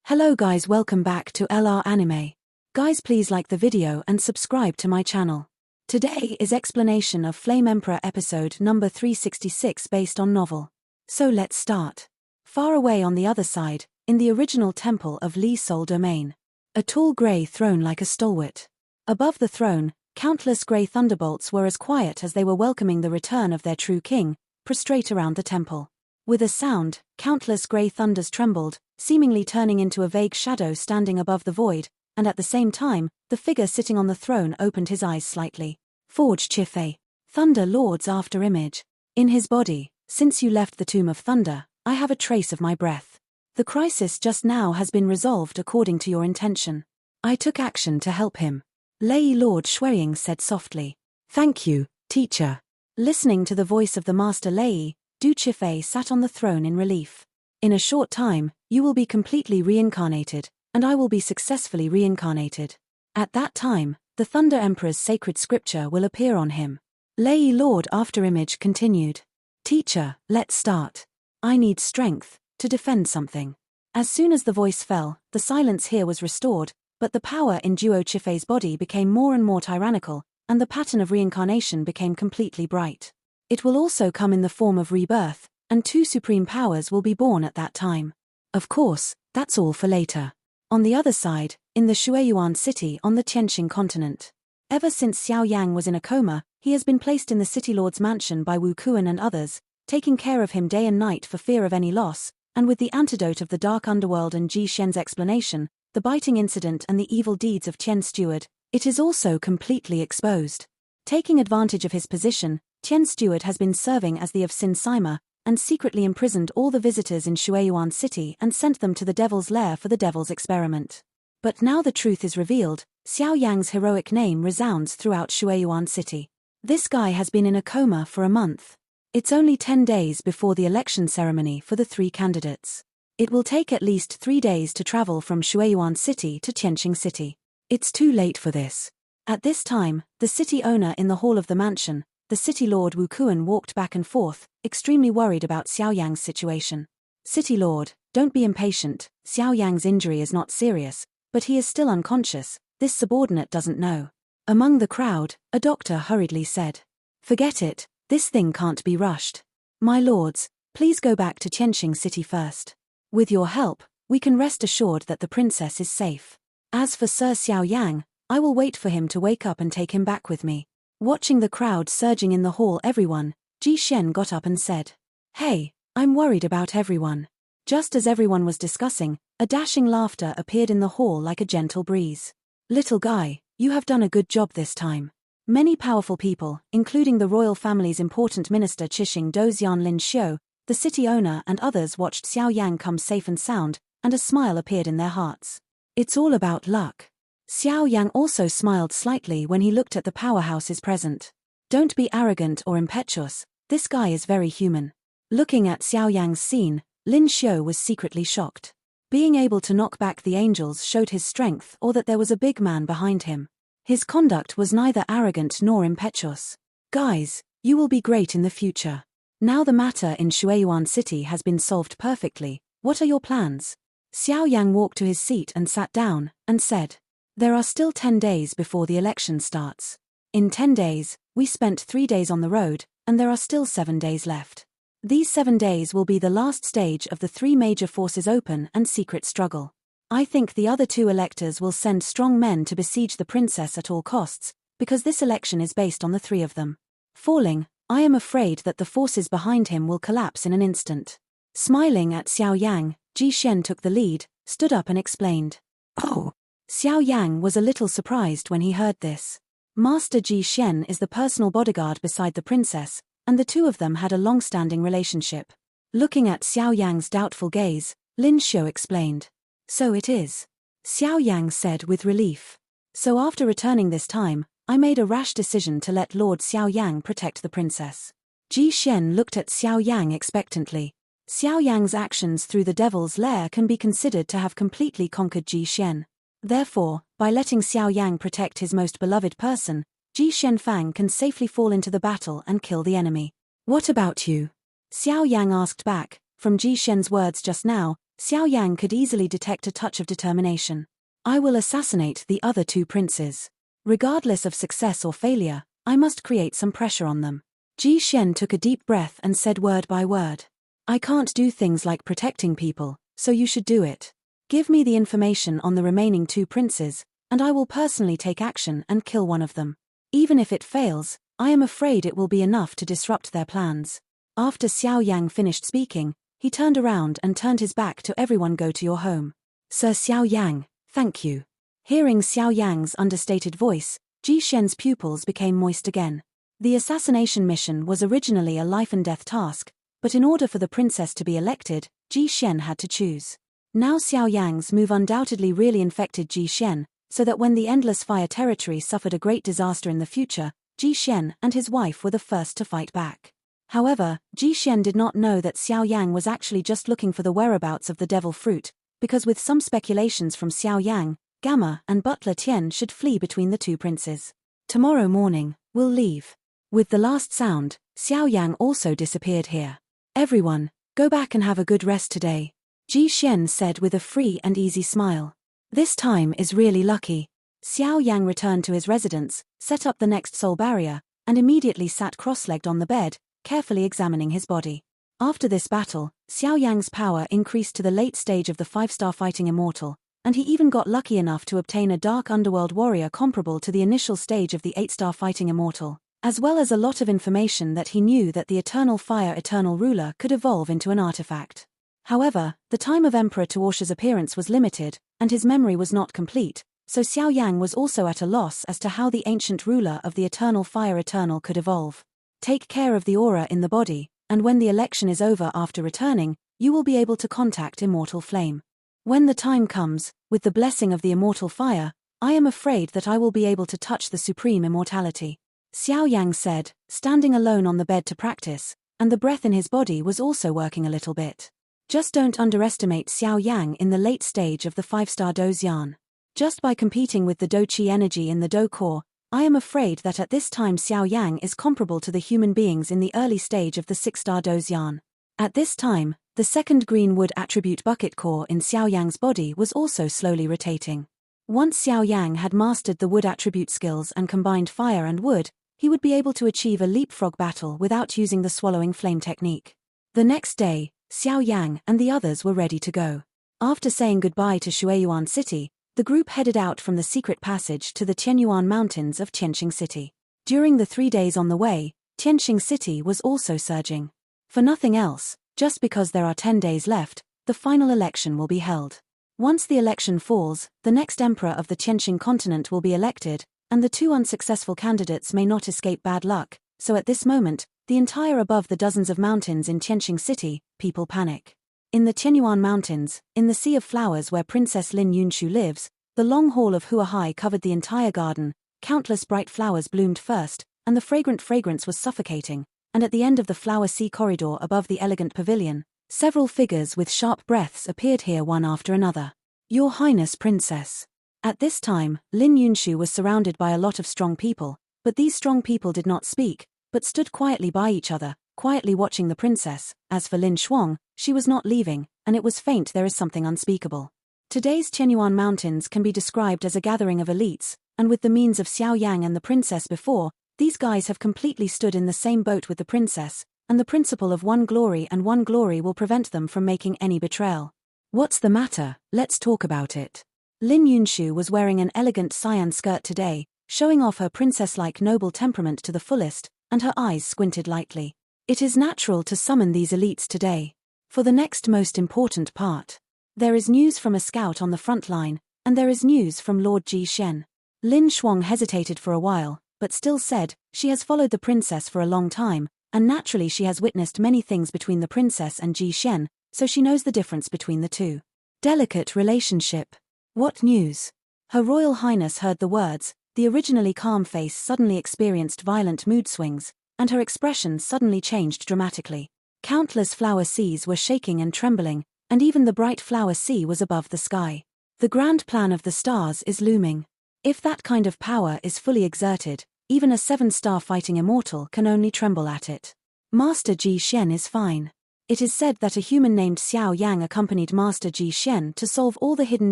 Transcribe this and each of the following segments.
Hello guys, welcome back to LR Anime. Guys, please like the video and subscribe to my channel. Today is explanation of Flame Emperor episode number 366 based on novel. So let's start. Far away on the other side, in the original temple of Li's Soul Domain. A tall grey throne like a stalwart. Above the throne, countless grey thunderbolts were as quiet as they were welcoming the return of their true king, prostrate around the temple. With a sound, countless grey thunders trembled, seemingly turning into a vague shadow standing above the void, and at the same time, the figure sitting on the throne opened his eyes slightly. Forge Chifei. Thunder Lord's after image. In his body, since you left the Tomb of Thunder, I have a trace of my breath. The crisis just now has been resolved according to your intention. I took action to help him. Lei Lord Shuiying said softly. Thank you, teacher. Listening to the voice of the Master Lei, Du Chifei sat on the throne in relief. In a short time, you will be completely reincarnated, and I will be successfully reincarnated. At that time, the Thunder Emperor's sacred scripture will appear on him. Lei Lord Afterimage continued. Teacher, let's start. I need strength to defend something. As soon as the voice fell, the silence here was restored, but the power in Duo Chifei's body became more and more tyrannical, and the pattern of reincarnation became completely bright. It will also come in the form of rebirth, and two supreme powers will be born at that time. Of course, that's all for later. On the other side, in the Shuiyuan city on the Tianqing continent. Ever since Xiao Yan was in a coma, he has been placed in the city lord's mansion by Wu Kuan and others, taking care of him day and night for fear of any loss, and with the antidote of the dark underworld and Ji Shen's explanation, the biting incident and the evil deeds of Tian's steward, it is also completely exposed. Taking advantage of his position, Tian's steward has been serving as the of Sin Sima, and secretly imprisoned all the visitors in Shuiyuan city and sent them to the devil's lair for the devil's experiment. But now the truth is revealed, Xiao Yang's heroic name resounds throughout Shuiyuan city. This guy has been in a coma for a month. It's only 10 days before the election ceremony for the 3 candidates. It will take at least 3 days to travel from Shuiyuan city to Tianqing city. It's too late for this. At this time, the city owner in the hall of the mansion, the city lord Wu Kuan, walked back and forth, extremely worried about Xiao Yang's situation. City lord, don't be impatient, Xiao Yang's injury is not serious, but he is still unconscious, this subordinate doesn't know. Among the crowd, a doctor hurriedly said. Forget it, this thing can't be rushed. My lords, please go back to Tianqing city first. With your help, we can rest assured that the princess is safe. As for Sir Xiao Yang, I will wait for him to wake up and take him back with me. Watching the crowd surging in the hall, everyone, Ji Shen got up and said. Hey, I'm worried about everyone. Just as everyone was discussing, a dashing laughter appeared in the hall like a gentle breeze. Little guy, you have done a good job this time. Many powerful people, including the royal family's important minister Qixing Dozian Lin Xiu, the city owner and others watched Xiao Yang come safe and sound, and a smile appeared in their hearts. It's all about luck. Xiao Yang also smiled slightly when he looked at the powerhouses present. Don't be arrogant or impetuous, this guy is very human. Looking at Xiao Yang's scene, Lin Xiu was secretly shocked. Being able to knock back the angels showed his strength or that there was a big man behind him. His conduct was neither arrogant nor impetuous. Guys, you will be great in the future. Now the matter in Shuiyuan city has been solved perfectly, what are your plans? Xiao Yang walked to his seat and sat down, and said. There are still 10 days before the election starts. In 10 days, we spent 3 days on the road, and there are still 7 days left. These 7 days will be the last stage of the 3 major forces open and secret struggle. I think the other 2 electors will send strong men to besiege the princess at all costs, because this election is based on the 3 of them. Falling, I am afraid that the forces behind him will collapse in an instant. Smiling at Xiao Yang, Ji Shen took the lead, stood up and explained. Oh! Xiao Yang was a little surprised when he heard this. Master Ji Shen is the personal bodyguard beside the princess, and the 2 of them had a long-standing relationship. Looking at Xiao Yang's doubtful gaze, Lin Xiu explained. So it is. Xiao Yang said with relief. So after returning this time, I made a rash decision to let Lord Xiao Yang protect the princess. Ji Shen looked at Xiao Yang expectantly. Xiao Yang's actions through the devil's lair can be considered to have completely conquered Ji Shen. Therefore, by letting Xiao Yang protect his most beloved person, Ji Shenfang can safely fall into the battle and kill the enemy. What about you? Xiao Yang asked back. From Ji Shen's words just now, Xiao Yan could easily detect a touch of determination. I will assassinate the other two princes. Regardless of success or failure, I must create some pressure on them. Ji Xian took a deep breath and said word by word. I can't do things like protecting people, so you should do it. Give me the information on the remaining two princes, and I will personally take action and kill one of them. Even if it fails, I am afraid it will be enough to disrupt their plans. After Xiao Yang finished speaking, he turned around and turned his back to everyone. Go to your home. Sir Xiao Yang, thank you. Hearing Xiao Yang's understated voice, Ji Xian's pupils became moist again. The assassination mission was originally a life-and-death task, but in order for the princess to be elected, Ji Xian had to choose. Now Xiao Yang's move undoubtedly really infected Ji Xian, so that when the Endless Fire territory suffered a great disaster in the future, Ji Xian and his wife were the first to fight back. However, Ji Xian did not know that Xiao Yang was actually just looking for the whereabouts of the devil fruit, because with some speculations from Xiao Yang, Gamma and Butler Tian should flee between the two princes. Tomorrow morning, we'll leave. With the last sound, Xiao Yang also disappeared here. Everyone, go back and have a good rest today, Ji Xian said with a free and easy smile. This time is really lucky. Xiao Yang returned to his residence, set up the next soul barrier, and immediately sat cross-legged on the bed, carefully examining his body. After this battle, Xiao Yang's power increased to the late stage of the 5-star fighting immortal, and he even got lucky enough to obtain a dark underworld warrior comparable to the initial stage of the 8-star fighting immortal, as well as a lot of information that he knew that the Eternal Fire Eternal Ruler could evolve into an artifact. However, the time of Emperor Tuorsha's appearance was limited, and his memory was not complete, so Xiao Yang was also at a loss as to how the ancient ruler of the Eternal Fire Eternal could evolve. Take care of the aura in the body, and when the election is over after returning, you will be able to contact Immortal Flame. When the time comes, with the blessing of the Immortal Fire, I am afraid that I will be able to touch the supreme immortality. Xiao Yang said, standing alone on the bed to practice, and the breath in his body was also working a little bit. Just don't underestimate Xiao Yang in the late stage of the 5-star Do Xian. Just by competing with the Do Qi energy in the Do core, I am afraid that at this time Xiao Yang is comparable to the human beings in the early stage of the 6-star Do Xian. At this time, the second green wood attribute bucket core in Xiao Yang's body was also slowly rotating. Once Xiao Yang had mastered the wood attribute skills and combined fire and wood, he would be able to achieve a leapfrog battle without using the swallowing flame technique. The next day, Xiao Yang and the others were ready to go. After saying goodbye to Shueyuan City, the group headed out from the secret passage to the Tianyuan Mountains of Tianqing City. During the 3 days on the way, Tianqing City was also surging. For nothing else, just because there are 10 days left, the final election will be held. Once the election falls, the next emperor of the Tianqing continent will be elected, and the 2 unsuccessful candidates may not escape bad luck, so at this moment, the entire above the dozens of mountains in Tianqing City, people panic. In the Tianyuan Mountains, in the Sea of Flowers where Princess Lin Yunshu lives, the long hall of Huahai covered the entire garden, countless bright flowers bloomed first, and the fragrant fragrance was suffocating, and at the end of the flower sea corridor above the elegant pavilion, several figures with sharp breaths appeared here one after another. Your Highness Princess. At this time, Lin Yunshu was surrounded by a lot of strong people, but these strong people did not speak, but stood quietly by each other, quietly watching the princess. As for Lin Shuang, she was not leaving, and it was faint. There is something unspeakable. Today's Tianyuan Mountains can be described as a gathering of elites, and with the means of Xiao Yang and the princess before, these guys have completely stood in the same boat with the princess, and the principle of one glory and one glory will prevent them from making any betrayal. What's the matter? Let's talk about it. Lin Yunshu was wearing an elegant cyan skirt today, showing off her princess-like noble temperament to the fullest, and her eyes squinted lightly. It is natural to summon these elites today. For the next most important part. There is news from a scout on the front line, and there is news from Lord Ji Shen. Lin Shuang hesitated for a while, but still said, she has followed the princess for a long time, and naturally she has witnessed many things between the princess and Ji Shen, so she knows the difference between the two. Delicate relationship. What news? Her Royal Highness heard the words, the originally calm face suddenly experienced violent mood swings, and her expression suddenly changed dramatically. Countless flower seas were shaking and trembling, and even the bright flower sea was above the sky. The grand plan of the stars is looming. If that kind of power is fully exerted, even a 7-star fighting immortal can only tremble at it. Master Ji Shen is fine. It is said that a human named Xiao Yang accompanied Master Ji Xian to solve all the hidden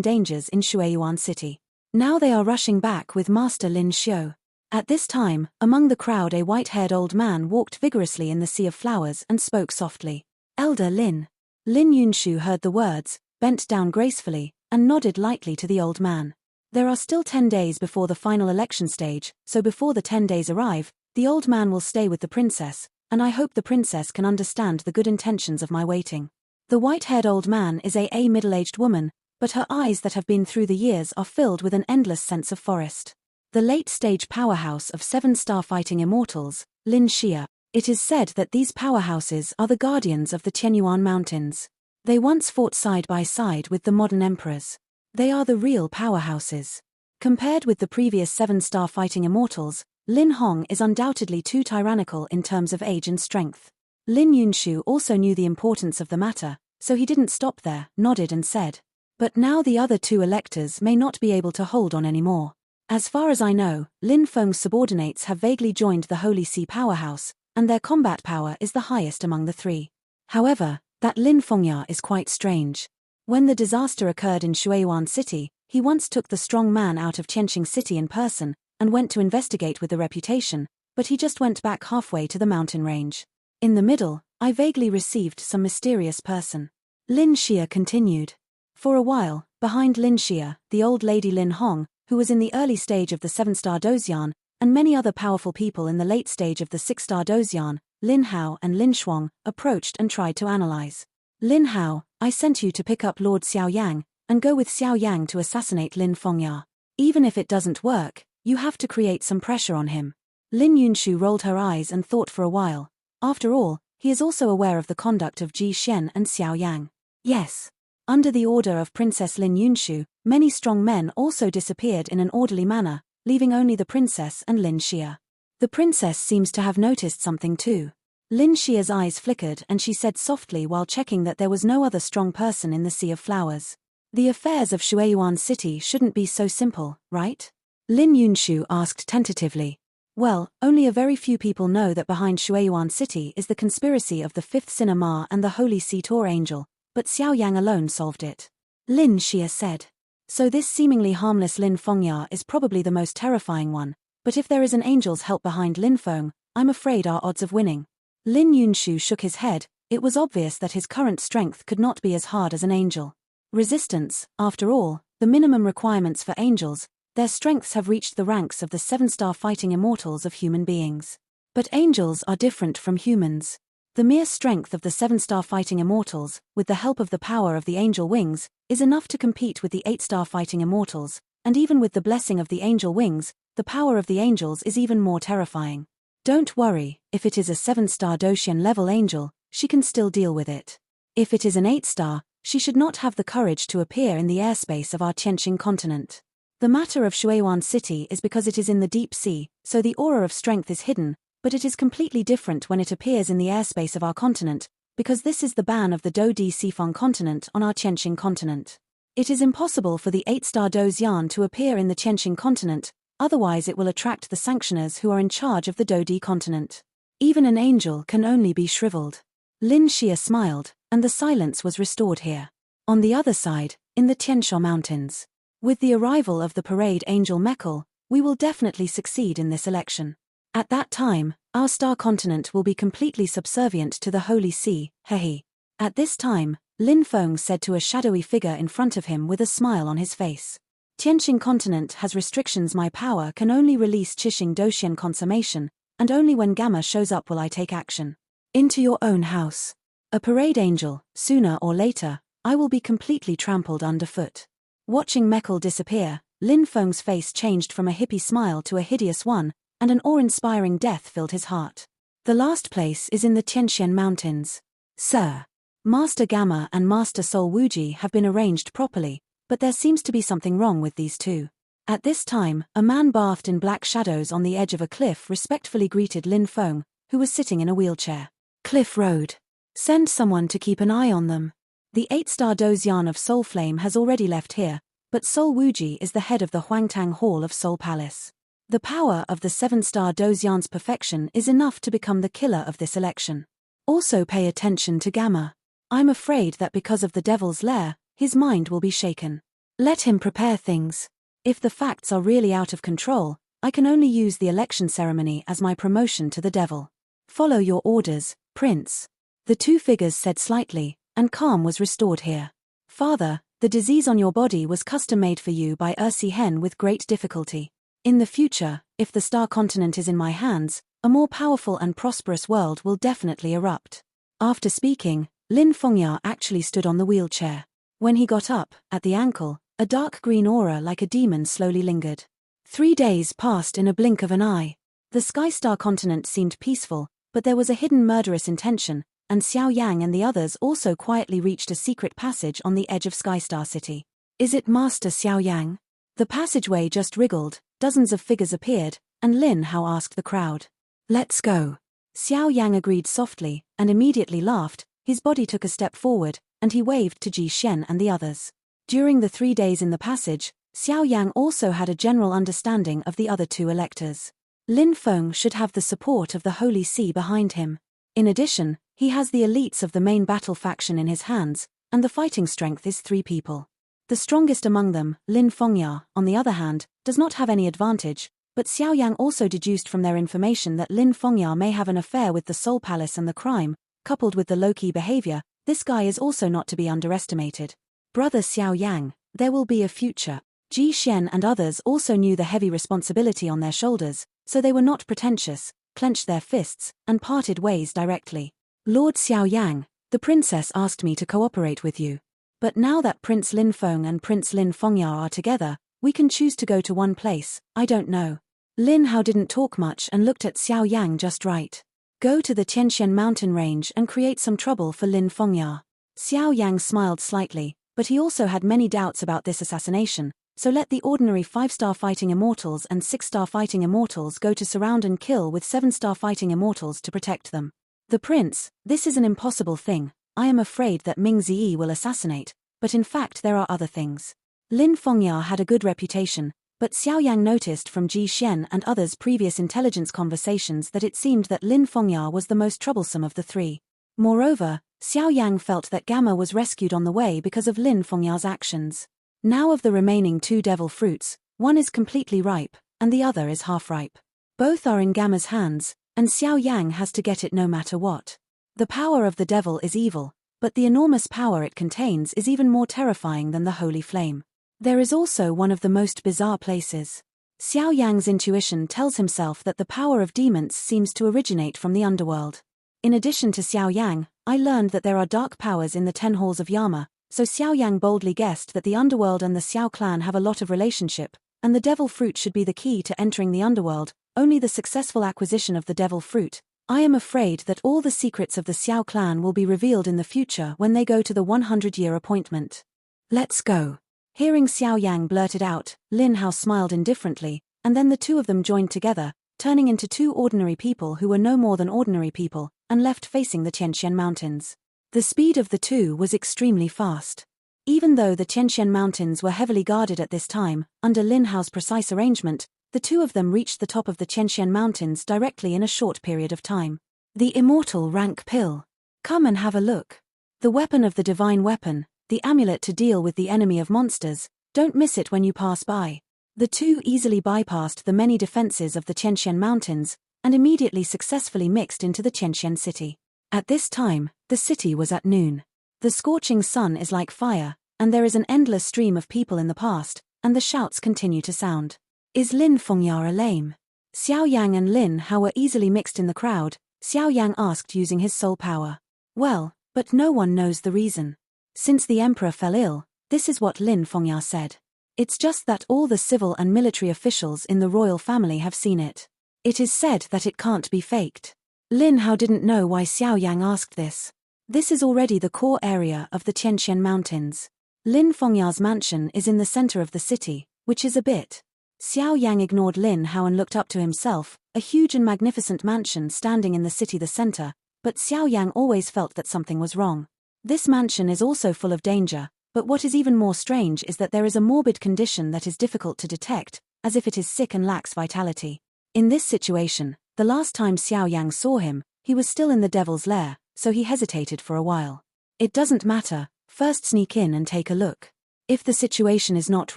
dangers in Shuiyuan City. Now they are rushing back with Master Lin Xiu. At this time, among the crowd a white-haired old man walked vigorously in the sea of flowers and spoke softly. Elder Lin. Lin Yunshu heard the words, bent down gracefully, and nodded lightly to the old man. There are still 10 days before the final election stage, so before the 10 days arrive, the old man will stay with the princess, and I hope the princess can understand the good intentions of my waiting. The white-haired old man is a middle-aged woman, but her eyes that have been through the years are filled with an endless sense of forest. The late-stage powerhouse of 7-star fighting immortals, Lin Xia. It is said that these powerhouses are the guardians of the Qianyuan Mountains. They once fought side by side with the modern emperors. They are the real powerhouses. Compared with the previous 7-star fighting immortals, Lin Hong is undoubtedly too tyrannical in terms of age and strength. Lin Yunshu also knew the importance of the matter, so he didn't stop there, nodded and said. But now the other 2 electors may not be able to hold on anymore. As far as I know, Lin Feng's subordinates have vaguely joined the Holy Sea powerhouse, and their combat power is the highest among the 3. However, that Lin Fengya is quite strange. When the disaster occurred in Shuiyuan City, he once took the strong man out of Tianqing City in person, and went to investigate with the reputation, but he just went back halfway to the mountain range. In the middle, I vaguely received some mysterious person. Lin Xia continued. For a while, behind Lin Xia, the old lady Lin Hong, who was in the early stage of the 7-star Dozian, and many other powerful people in the late stage of the 6-star Dozian, Lin Hao and Lin Shuang, approached and tried to analyze. Lin Hao, I sent you to pick up Lord Xiao Yang, and go with Xiao Yang to assassinate Lin Fengya. Even if it doesn't work, you have to create some pressure on him. Lin Yunshu rolled her eyes and thought for a while. After all, he is also aware of the conduct of Ji Xian and Xiao Yang. Yes. Under the order of Princess Lin Yunshu, many strong men also disappeared in an orderly manner, leaving only the princess and Lin Xia. The princess seems to have noticed something too. Lin Xia's eyes flickered and she said softly while checking that there was no other strong person in the sea of flowers. The affairs of Shuiyuan City shouldn't be so simple, right? Lin Yunshu asked tentatively. Well, only a very few people know that behind Shuiyuan City is the conspiracy of the 5th Sinner and the Holy Sea Tour Angel, but Xiao Yang alone solved it. Lin Xia said. So this seemingly harmless Lin Fengya is probably the most terrifying one, but if there is an angel's help behind Lin Feng, I'm afraid our odds of winning. Lin Yunshu shook his head. It was obvious that his current strength could not be as hard as an angel. Resistance, after all, the minimum requirements for angels, their strengths have reached the ranks of the 7-star fighting immortals of human beings. But angels are different from humans. The mere strength of the 7-star fighting immortals, with the help of the power of the angel wings, is enough to compete with the 8-star fighting immortals, and even with the blessing of the angel wings, the power of the angels is even more terrifying. Don't worry, if it is a 7-star Doshian level angel, she can still deal with it. If it is an 8-star, she should not have the courage to appear in the airspace of our Tianqing continent. The matter of Shuiyuan City is because it is in the deep sea, so the aura of strength is hidden, but it is completely different when it appears in the airspace of our continent, because this is the ban of the Do-Di Sifeng continent on our Tianqing continent. It is impossible for the 8-star Dozian to appear in the Tianqing continent, otherwise it will attract the sanctioners who are in charge of the Do-Di continent. Even an angel can only be shriveled. Lin Xia smiled, and the silence was restored here. On the other side, in the Tiansha Mountains. With the arrival of the parade angel Mekl, we will definitely succeed in this election. At that time, our star continent will be completely subservient to the Holy Sea, hehe. At this time, Lin Feng said to a shadowy figure in front of him with a smile on his face. Tianqing continent has restrictions. My power can only release Qixing Doshian consummation, and only when Gamma shows up will I take action. Into your own house. A parade angel, sooner or later, I will be completely trampled underfoot. Watching Mekl disappear, Lin Feng's face changed from a hippie smile to a hideous one, and an awe-inspiring death filled his heart. The last place is in the Tianxian Mountains. Sir. Master Gamma and Master Sol Wuji have been arranged properly, but there seems to be something wrong with these two. At this time, a man bathed in black shadows on the edge of a cliff respectfully greeted Lin Feng, who was sitting in a wheelchair. Cliff Road. Send someone to keep an eye on them. The 8-star Dozian of Soul Flame has already left here, but Sol Wuji is the head of the Huangtang Hall of Soul Palace. The power of the 7-star Dozian's perfection is enough to become the killer of this election. Also pay attention to Gamma. I'm afraid that because of the devil's lair, his mind will be shaken. Let him prepare things. If the facts are really out of control, I can only use the election ceremony as my promotion to the devil. Follow your orders, Prince. The two figures said slightly, and calm was restored here. Father, the disease on your body was custom-made for you by Ursi Hen with great difficulty. In the future, if the star continent is in my hands, a more powerful and prosperous world will definitely erupt. After speaking, Lin Fengya actually stood on the wheelchair. When he got up, at the ankle, a dark green aura like a demon slowly lingered. 3 days passed in a blink of an eye. The Sky Star continent seemed peaceful, but there was a hidden murderous intention, and Xiao Yan and the others also quietly reached a secret passage on the edge of Sky Star City. Is it Master Xiao Yang? The passageway just wriggled, dozens of figures appeared, and Lin Hao asked the crowd. Let's go. Xiao Yang agreed softly, and immediately laughed. His body took a step forward, and he waved to Ji Shen and the others. During the 3 days in the passage, Xiao Yang also had a general understanding of the other two electors. Lin Feng should have the support of the Holy See behind him. In addition, he has the elites of the main battle faction in his hands, and the fighting strength is 3 people. The strongest among them, Lin Fengya, on the other hand, does not have any advantage, but Xiao Yang also deduced from their information that Lin Fengya may have an affair with the Soul Palace and the crime, coupled with the low-key behavior. This guy is also not to be underestimated. Brother Xiao Yang, there will be a future. Ji Shen and others also knew the heavy responsibility on their shoulders, so they were not pretentious, clenched their fists, and parted ways directly. Lord Xiao Yang, the princess asked me to cooperate with you. But now that Prince Lin Feng and Prince Lin Fengya are together, we can choose to go to one place. I don't know. Lin Hao didn't talk much and looked at Xiao Yang just right. Go to the Tianxian mountain range and create some trouble for Lin Fengya. Xiao Yang smiled slightly, but he also had many doubts about this assassination, so let the ordinary 5-star fighting immortals and 6-star fighting immortals go to surround and kill with 7-star fighting immortals to protect them. The prince, this is an impossible thing. I am afraid that Ming Ziyi will assassinate, but in fact there are other things. Lin Fengya had a good reputation, but Xiao Yang noticed from Ji Shen and others' previous intelligence conversations that it seemed that Lin Fengya was the most troublesome of the 3. Moreover, Xiao Yang felt that Gamma was rescued on the way because of Lin Fengya's actions. Now of the remaining 2 devil fruits, one is completely ripe, and the other is half-ripe. Both are in Gamma's hands, and Xiao Yang has to get it no matter what. The power of the devil is evil, but the enormous power it contains is even more terrifying than the holy flame. There is also one of the most bizarre places. Xiao Yang's intuition tells himself that the power of demons seems to originate from the underworld. In addition to Xiao Yang, I learned that there are dark powers in the 10 halls of Yama, so Xiao Yang boldly guessed that the underworld and the Xiao clan have a lot of relationship, and the devil fruit should be the key to entering the underworld. Only the successful acquisition of the devil fruit. I am afraid that all the secrets of the Xiao clan will be revealed in the future when they go to the 100-year appointment. Let's go. Hearing Xiao Yang blurted out, Lin Hao smiled indifferently, and then the 2 of them joined together, turning into 2 ordinary people who were no more than ordinary people, and left facing the Tianxian mountains. The speed of the 2 was extremely fast. Even though the Tianxian mountains were heavily guarded at this time, under Lin Hao's precise arrangement, the 2 of them reached the top of the Tianxian mountains directly in a short period of time. The immortal rank pill. Come and have a look. The weapon of the divine weapon, the amulet to deal with the enemy of monsters, don't miss it when you pass by. The 2 easily bypassed the many defenses of the Tianxian mountains, and immediately successfully mixed into the Tianxian city. At this time, the city was at noon. The scorching sun is like fire, and there is an endless stream of people in the past, and the shouts continue to sound. Is Lin Fengya a lame? Xiao Yang and Lin Hao were easily mixed in the crowd. Xiao Yang asked using his soul power. Well, but no one knows the reason. Since the emperor fell ill, this is what Lin Fengya said. It's just that all the civil and military officials in the royal family have seen it. It is said that it can't be faked. Lin Hao didn't know why Xiao Yang asked this. This is already the core area of the Tianxian mountains. Lin Fengya's mansion is in the center of the city, which is a bit. Xiao Yang ignored Lin Hao and looked up to himself, a huge and magnificent mansion standing in the city the center, but Xiao Yang always felt that something was wrong. This mansion is also full of danger, but what is even more strange is that there is a morbid condition that is difficult to detect, as if it is sick and lacks vitality. In this situation, the last time Xiao Yang saw him, he was still in the devil's lair, so he hesitated for a while. It doesn't matter, first sneak in and take a look. If the situation is not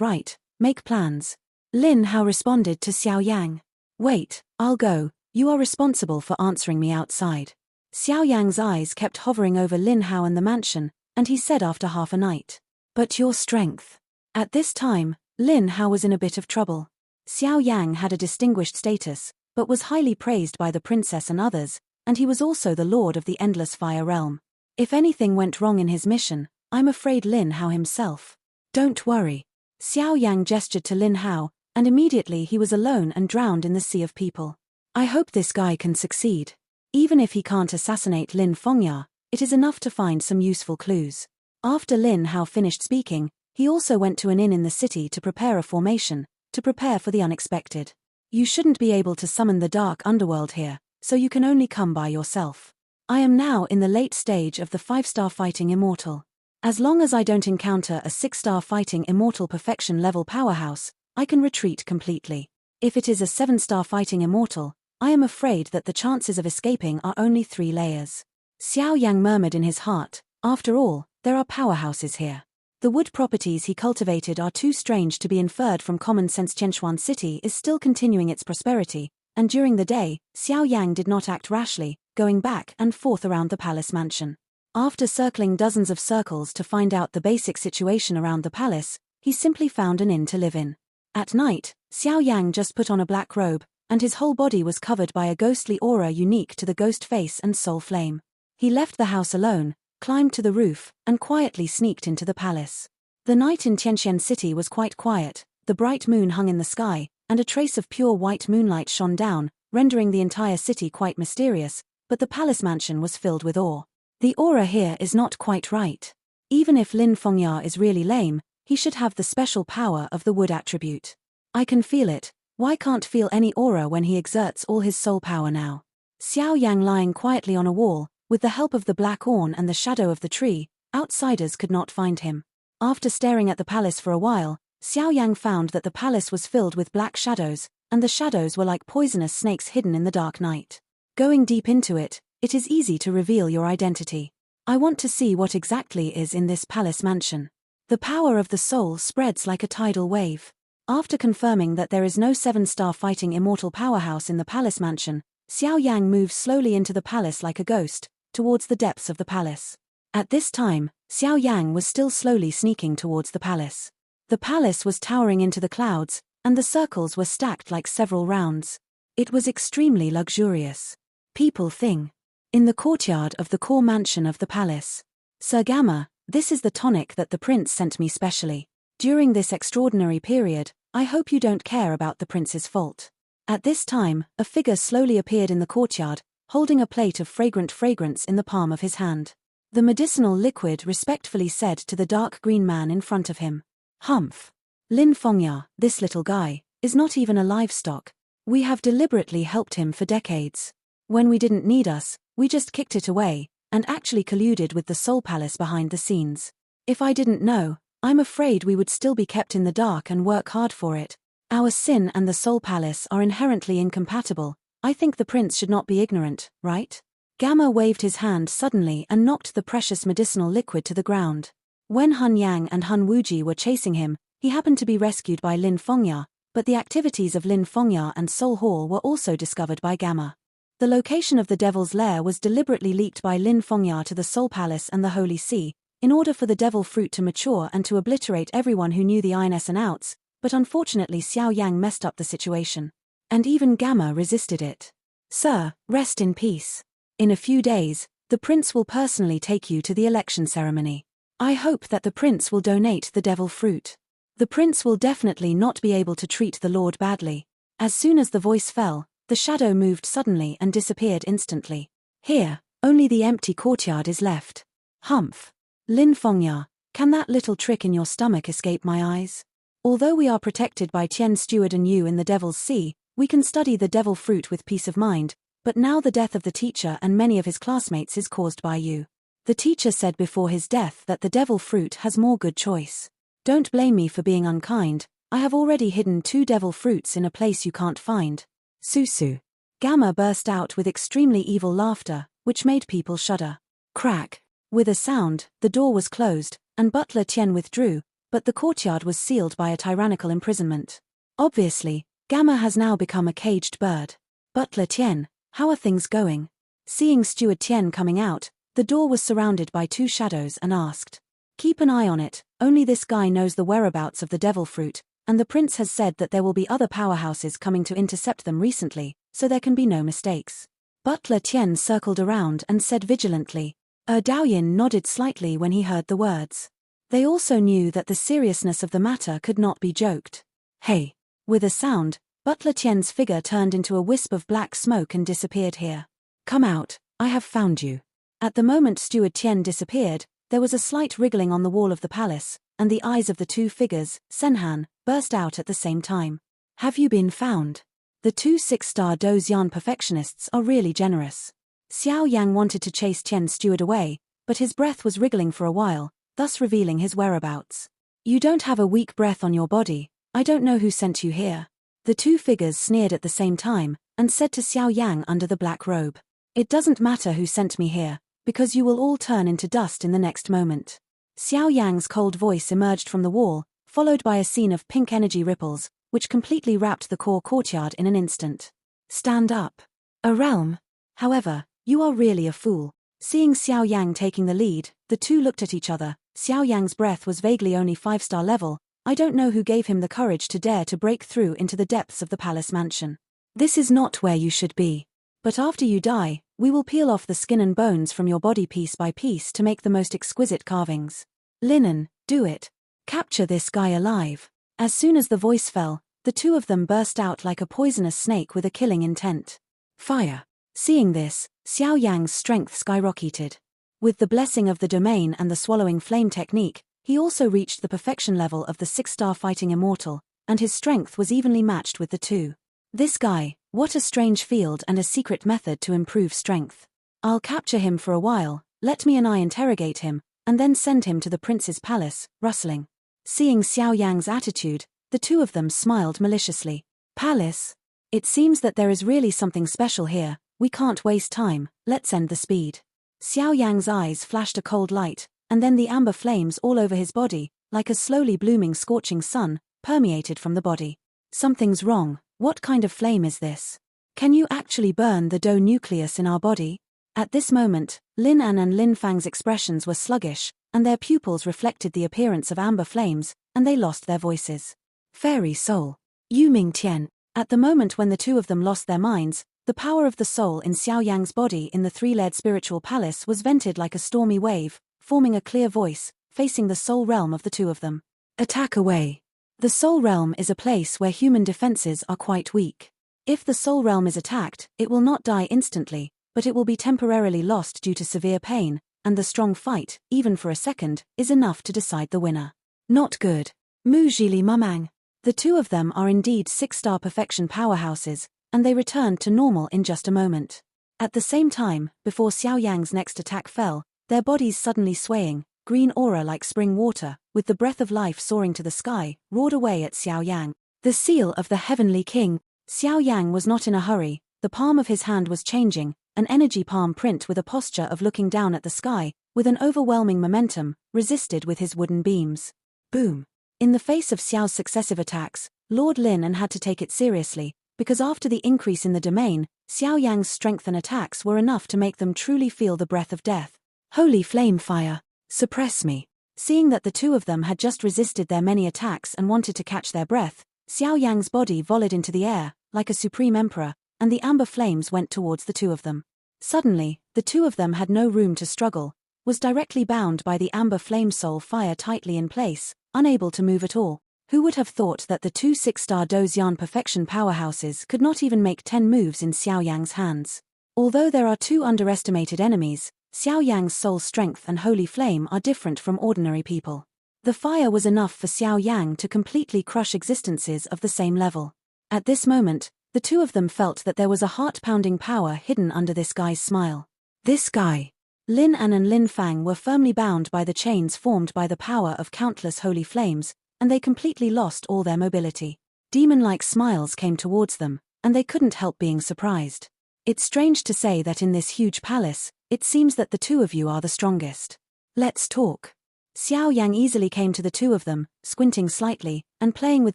right, make plans. Lin Hao responded to Xiao Yang. Wait, I'll go, you are responsible for answering me outside. Xiao Yang's eyes kept hovering over Lin Hao and the mansion, and he said after half a night. But your strength. At this time, Lin Hao was in a bit of trouble. Xiao Yang had a distinguished status, but was highly praised by the princess and others, and he was also the lord of the Endless Fire Realm. If anything went wrong in his mission, I'm afraid Lin Hao himself. Don't worry. Xiao Yang gestured to Lin Hao, and immediately he was alone and drowned in the sea of people. I hope this guy can succeed. Even if he can't assassinate Lin Fengya, it is enough to find some useful clues. After Lin Hao finished speaking, he also went to an inn in the city to prepare a formation, to prepare for the unexpected. You shouldn't be able to summon the dark underworld here, so you can only come by yourself. I am now in the late stage of the 5-star fighting immortal. As long as I don't encounter a 6-star fighting immortal perfection level powerhouse, I can retreat completely. If it is a 7-star fighting immortal, I am afraid that the chances of escaping are only 3 layers. Xiao Yang murmured in his heart, after all, there are powerhouses here. The wood properties he cultivated are too strange to be inferred from common sense. Tianquan City is still continuing its prosperity, and during the day, Xiao Yang did not act rashly, going back and forth around the palace mansion. After circling dozens of circles to find out the basic situation around the palace, he simply found an inn to live in. At night, Xiao Yang just put on a black robe, and his whole body was covered by a ghostly aura unique to the ghost face and soul flame. He left the house alone, climbed to the roof, and quietly sneaked into the palace. The night in Tianquan City was quite quiet, the bright moon hung in the sky, and a trace of pure white moonlight shone down, rendering the entire city quite mysterious, but the palace mansion was filled with awe. The aura here is not quite right. Even if Lin Fengya is really lame, he should have the special power of the wood attribute. I can feel it. Why can't feel any aura when he exerts all his soul power now? Xiao Yang lying quietly on a wall, with the help of the black awn and the shadow of the tree, outsiders could not find him. After staring at the palace for a while, Xiao Yang found that the palace was filled with black shadows, and the shadows were like poisonous snakes hidden in the dark night. Going deep into it, it is easy to reveal your identity. I want to see what exactly is in this palace mansion. The power of the soul spreads like a tidal wave. After confirming that there is no 7-star fighting immortal powerhouse in the palace mansion, Xiao Yang moved slowly into the palace like a ghost, towards the depths of the palace. At this time, Xiao Yang was still slowly sneaking towards the palace. The palace was towering into the clouds, and the circles were stacked like several rounds. It was extremely luxurious. People thing. In the courtyard of the core mansion of the palace. Sir Gamma, this is the tonic that the prince sent me specially. During this extraordinary period, I hope you don't care about the prince's fault. At this time, a figure slowly appeared in the courtyard, holding a plate of fragrant fragrance in the palm of his hand. The medicinal liquid respectfully said to the dark green man in front of him. Humph. Lin Fengya, this little guy, is not even a livestock. We have deliberately helped him for decades. When we didn't need us, we just kicked it away, and actually colluded with the Soul Palace behind the scenes. If I didn't know, I'm afraid we would still be kept in the dark and work hard for it. Our sin and the Soul Palace are inherently incompatible. I think the prince should not be ignorant, right? Gamma waved his hand suddenly and knocked the precious medicinal liquid to the ground. When Hun Yang and Hun Wuji were chasing him, he happened to be rescued by Lin Fengya, but the activities of Lin Fengya and Soul Hall were also discovered by Gamma. The location of the Devil's Lair was deliberately leaked by Lin Fengya to the Soul Palace and the Holy See, in order for the devil fruit to mature and to obliterate everyone who knew the ins and outs, but unfortunately Xiao Yang messed up the situation. And even Gamma resisted it. Sir, rest in peace. In a few days, the prince will personally take you to the election ceremony. I hope that the prince will donate the devil fruit. The prince will definitely not be able to treat the lord badly. As soon as the voice fell, the shadow moved suddenly and disappeared instantly. Here, only the empty courtyard is left. Humph. Lin Fengya, can that little trick in your stomach escape my eyes? Although we are protected by Tian Steward and you in the Devil's Sea, we can study the devil fruit with peace of mind, but now the death of the teacher and many of his classmates is caused by you. The teacher said before his death that the devil fruit has more good choice. Don't blame me for being unkind, I have already hidden 2 devil fruits in a place you can't find. Susu. Gamma burst out with extremely evil laughter, which made people shudder. Crack. With a sound, the door was closed, and Butler Tian withdrew, but the courtyard was sealed by a tyrannical imprisonment. Obviously, Gamma has now become a caged bird. Butler Tian, how are things going? Seeing Steward Tian coming out, the door was surrounded by two shadows and asked. Keep an eye on it, only this guy knows the whereabouts of the devil fruit, and the prince has said that there will be other powerhouses coming to intercept them recently, so there can be no mistakes. Butler Tian circled around and said vigilantly. Daoyin nodded slightly when he heard the words. They also knew that the seriousness of the matter could not be joked. Hey! With a sound, Butler Tian's figure turned into a wisp of black smoke and disappeared here. Come out, I have found you. At the moment Steward Tian disappeared, there was a slight wriggling on the wall of the palace, and the eyes of the two figures, Senhan, burst out at the same time. Have you been found? The two 6-star Dozian perfectionists are really generous. Xiao Yang wanted to chase Tian's steward away, but his breath was wriggling for a while, thus revealing his whereabouts. You don't have a weak breath on your body, I don't know who sent you here. The two figures sneered at the same time, and said to Xiao Yang under the black robe. It doesn't matter who sent me here, because you will all turn into dust in the next moment. Xiao Yang's cold voice emerged from the wall, followed by a scene of pink energy ripples, which completely wrapped the core courtyard in an instant. Stand up. A realm. However, you are really a fool. Seeing Xiao Yang taking the lead, the two looked at each other. Xiao Yang's breath was vaguely only 5-star level. I don't know who gave him the courage to dare to break through into the depths of the palace mansion. This is not where you should be. But after you die, we will peel off the skin and bones from your body piece by piece to make the most exquisite carvings. Linen, do it. Capture this guy alive. As soon as the voice fell, the two of them burst out like a poisonous snake with a killing intent. Fire. Seeing this, Xiao Yang's strength skyrocketed. With the blessing of the domain and the swallowing flame technique, he also reached the perfection level of the 6-star fighting immortal, and his strength was evenly matched with the two. This guy, what a strange field and a secret method to improve strength. I'll capture him for a while, let me and I interrogate him, and then send him to the prince's palace, rustling. Seeing Xiao Yang's attitude, the two of them smiled maliciously. Palace? It seems that there is really something special here, we can't waste time, let's end the speed. Xiao Yang's eyes flashed a cold light, and then the amber flames all over his body, like a slowly blooming scorching sun, permeated from the body. Something's wrong, what kind of flame is this? Can you actually burn the DO nucleus in our body? At this moment, Lin An and Lin Fang's expressions were sluggish, and their pupils reflected the appearance of amber flames, and they lost their voices. Fairy soul. Yu Ming Tian. At the moment when the two of them lost their minds, the power of the soul in Xiao Yang's body in the three-layered spiritual palace was vented like a stormy wave, forming a clear voice, facing the soul realm of the two of them. Attack away. The soul realm is a place where human defenses are quite weak. If the soul realm is attacked, it will not die instantly, but it will be temporarily lost due to severe pain, and the strong fight, even for a second, is enough to decide the winner. Not good. Mu Jili Mumang. The two of them are indeed 6-star perfection powerhouses, and they returned to normal in just a moment. At the same time, before Xiao Yang's next attack fell, their bodies suddenly swaying, green aura like spring water, with the breath of life soaring to the sky, roared away at Xiao Yang. The seal of the Heavenly King. Xiao Yang was not in a hurry, the palm of his hand was changing, an energy palm print with a posture of looking down at the sky, with an overwhelming momentum, resisted with his wooden beams. Boom. In the face of Xiao's successive attacks, Lord Lin An had to take it seriously, because after the increase in the domain, Xiao Yang's strength and attacks were enough to make them truly feel the breath of death. Holy flame fire! Suppress me. Seeing that the two of them had just resisted their many attacks and wanted to catch their breath, Xiao Yang's body volleyed into the air, like a supreme emperor, and the amber flames went towards the two of them. Suddenly, the two of them had no room to struggle, was directly bound by the amber flame soul fire tightly in place, unable to move at all. Who would have thought that the two 6-star Dozian perfection powerhouses could not even make 10 moves in Xiao Yang's hands? Although there are two underestimated enemies, Xiao Yang's soul strength and holy flame are different from ordinary people. The fire was enough for Xiao Yang to completely crush existences of the same level. At this moment, the two of them felt that there was a heart-pounding power hidden under this guy's smile. This guy. Lin An and Lin Fang were firmly bound by the chains formed by the power of countless holy flames, and they completely lost all their mobility. Demon-like smiles came towards them, and they couldn't help being surprised. It's strange to say that in this huge palace, it seems that the two of you are the strongest. Let's talk. Xiao Yang easily came to the two of them, squinting slightly, and playing with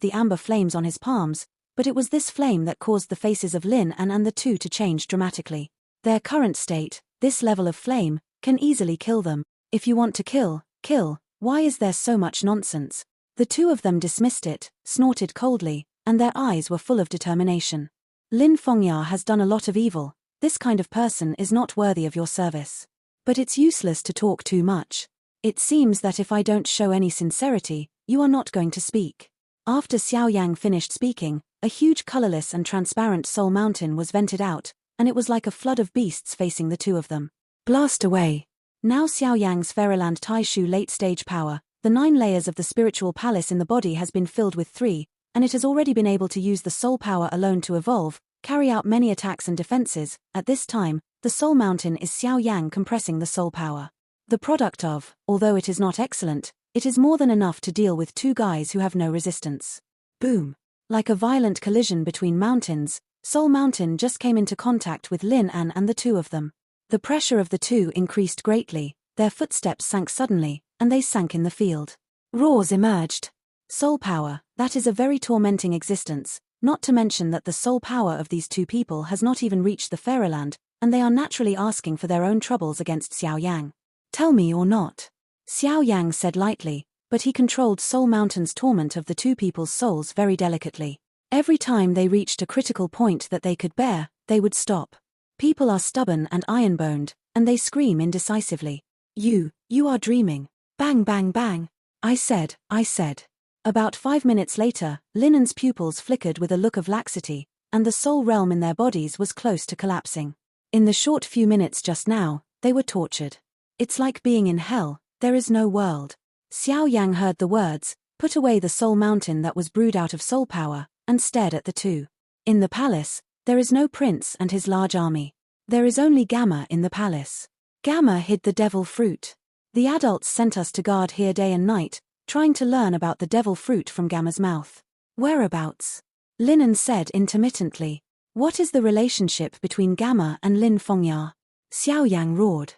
the amber flames on his palms, but it was this flame that caused the faces of Lin and the two to change dramatically. Their current state, this level of flame, can easily kill them. If you want to kill, kill, why is there so much nonsense? The two of them dismissed it, snorted coldly, and their eyes were full of determination. Lin Fengya has done a lot of evil. This kind of person is not worthy of your service. But it's useless to talk too much. It seems that if I don't show any sincerity, you are not going to speak. After Xiao Yang finished speaking, a huge colorless and transparent soul mountain was vented out, and it was like a flood of beasts facing the two of them. Blast away. Now Xiao Yang's Fairyland Taishu late-stage power, the 9 layers of the spiritual palace in the body has been filled with 3, and it has already been able to use the soul power alone to evolve, carry out many attacks and defenses. At this time, the soul mountain is Xiao Yang compressing the soul power. The product of, although it is not excellent, it is more than enough to deal with 2 guys who have no resistance. Boom. Like a violent collision between mountains, Soul Mountain just came into contact with Lin and the two of them. The pressure of the two increased greatly, their footsteps sank suddenly, and they sank in the field. Roars emerged. Soul power, that is a very tormenting existence, not to mention that the soul power of these two people has not even reached the Fairyland, and they are naturally asking for their own troubles against Xiao Yang. Tell me or not. Xiao Yang said lightly, but he controlled Soul Mountain's torment of the two people's souls very delicately. Every time they reached a critical point that they could bear, they would stop. People are stubborn and iron-boned, and they scream indecisively. You are dreaming. Bang bang bang. I said. About 5 minutes later, Linen's pupils flickered with a look of laxity, and the soul realm in their bodies was close to collapsing. In the short few minutes just now, they were tortured. It's like being in hell, there is no world. Xiao Yang heard the words, put away the soul mountain that was brewed out of soul power, and stared at the two. In the palace, there is no prince and his large army. There is only Gamma in the palace. Gamma hid the devil fruit. The adults sent us to guard here day and night, trying to learn about the devil fruit from Gamma's mouth. Whereabouts? Linen said intermittently. What is the relationship between Gamma and Lin Fengya? Xiao Yang roared.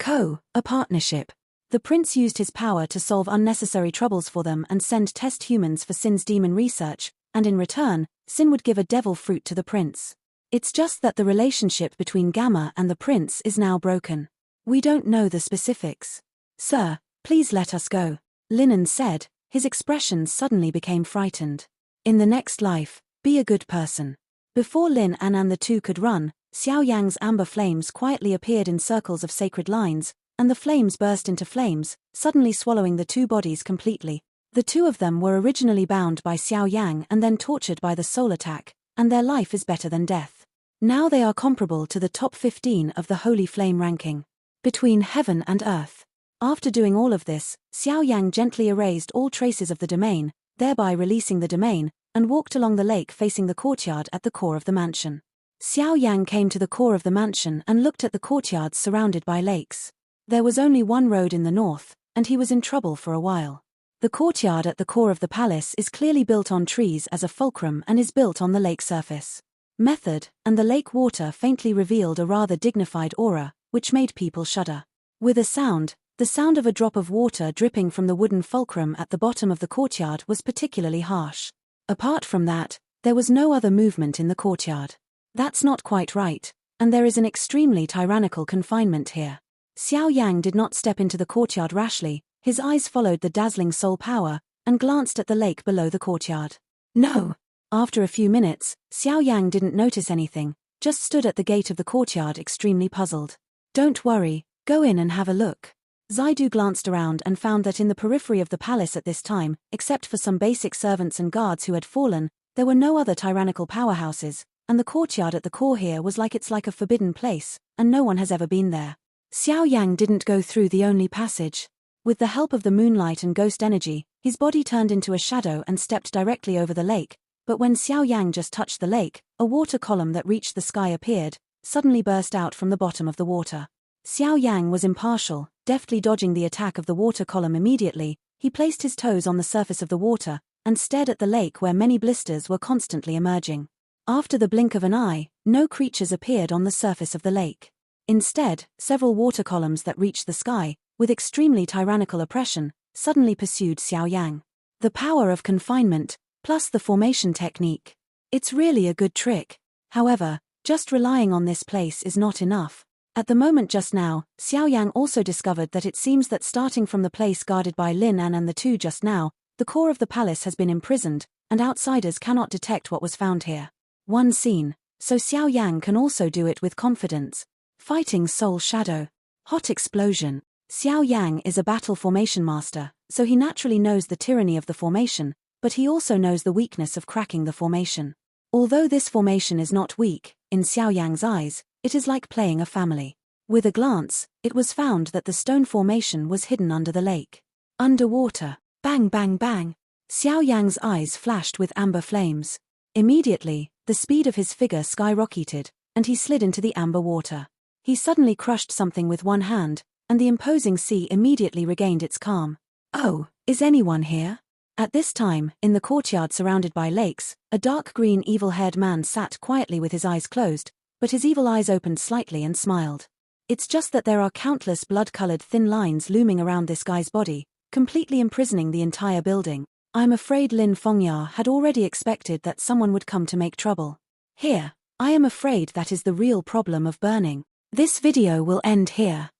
A partnership. The prince used his power to solve unnecessary troubles for them and send test humans for Sin's demon research, and in return, Sin would give a devil fruit to the prince. It's just that the relationship between Gamma and the prince is now broken. We don't know the specifics. Sir, please let us go, Linen said, his expression suddenly became frightened. In the next life, be a good person. Before Lin and the two could run, Xiao Yang's amber flames quietly appeared in circles of sacred lines, and the flames burst into flames, suddenly swallowing the two bodies completely. The two of them were originally bound by Xiao Yang and then tortured by the soul attack, and their life is better than death. Now they are comparable to the top 15 of the Holy Flame ranking. Between heaven and earth. After doing all of this, Xiao Yang gently erased all traces of the domain, thereby releasing the domain, and walked along the lake facing the courtyard at the core of the mansion. Xiao Yang came to the core of the mansion and looked at the courtyards surrounded by lakes. There was only one road in the north, and he was in trouble for a while. The courtyard at the core of the palace is clearly built on trees as a fulcrum and is built on the lake surface. Method, and the lake water faintly revealed a rather dignified aura, which made people shudder. With a sound, the sound of a drop of water dripping from the wooden fulcrum at the bottom of the courtyard was particularly harsh. Apart from that, there was no other movement in the courtyard. That's not quite right, and there is an extremely tyrannical confinement here. Xiao Yang did not step into the courtyard rashly, his eyes followed the dazzling soul power, and glanced at the lake below the courtyard. No! After a few minutes, Xiao Yang didn't notice anything, just stood at the gate of the courtyard extremely puzzled. Don't worry, go in and have a look. Zaidu glanced around and found that in the periphery of the palace at this time, except for some basic servants and guards who had fallen, there were no other tyrannical powerhouses, and the courtyard at the core here was like a forbidden place, and no one has ever been there. Xiao Yang didn't go through the only passage. With the help of the moonlight and ghost energy, his body turned into a shadow and stepped directly over the lake, but when Xiao Yang just touched the lake, a water column that reached the sky appeared, suddenly burst out from the bottom of the water. Xiao Yang was impartial, deftly dodging the attack of the water column immediately. He placed his toes on the surface of the water, and stared at the lake where many blisters were constantly emerging. After the blink of an eye, no creatures appeared on the surface of the lake. Instead, several water columns that reached the sky, with extremely tyrannical oppression, suddenly pursued Xiao Yan. The power of confinement, plus the formation technique. It's really a good trick. However, just relying on this place is not enough. At the moment just now, Xiao Yan also discovered that it seems that starting from the place guarded by Lin An and the two just now, the core of the palace has been imprisoned, and outsiders cannot detect what was found here. One scene, so Xiao Yan can also do it with confidence. Fighting Soul Shadow. Hot explosion. Xiao Yang is a battle formation master, so he naturally knows the tyranny of the formation, but he also knows the weakness of cracking the formation. Although this formation is not weak, in Xiao Yang's eyes, it is like playing a family. With a glance, it was found that the stone formation was hidden under the lake. Underwater. Bang bang bang. Xiao Yang's eyes flashed with amber flames. Immediately, the speed of his figure skyrocketed, and he slid into the amber water. He suddenly crushed something with one hand, and the imposing sea immediately regained its calm. Oh, is anyone here? At this time, in the courtyard surrounded by lakes, a dark green evil-haired man sat quietly with his eyes closed, but his evil eyes opened slightly and smiled. It's just that there are countless blood-colored thin lines looming around this guy's body, completely imprisoning the entire building. I'm afraid Lin Fengya had already expected that someone would come to make trouble. Here, I am afraid that is the real problem of burning. This video will end here.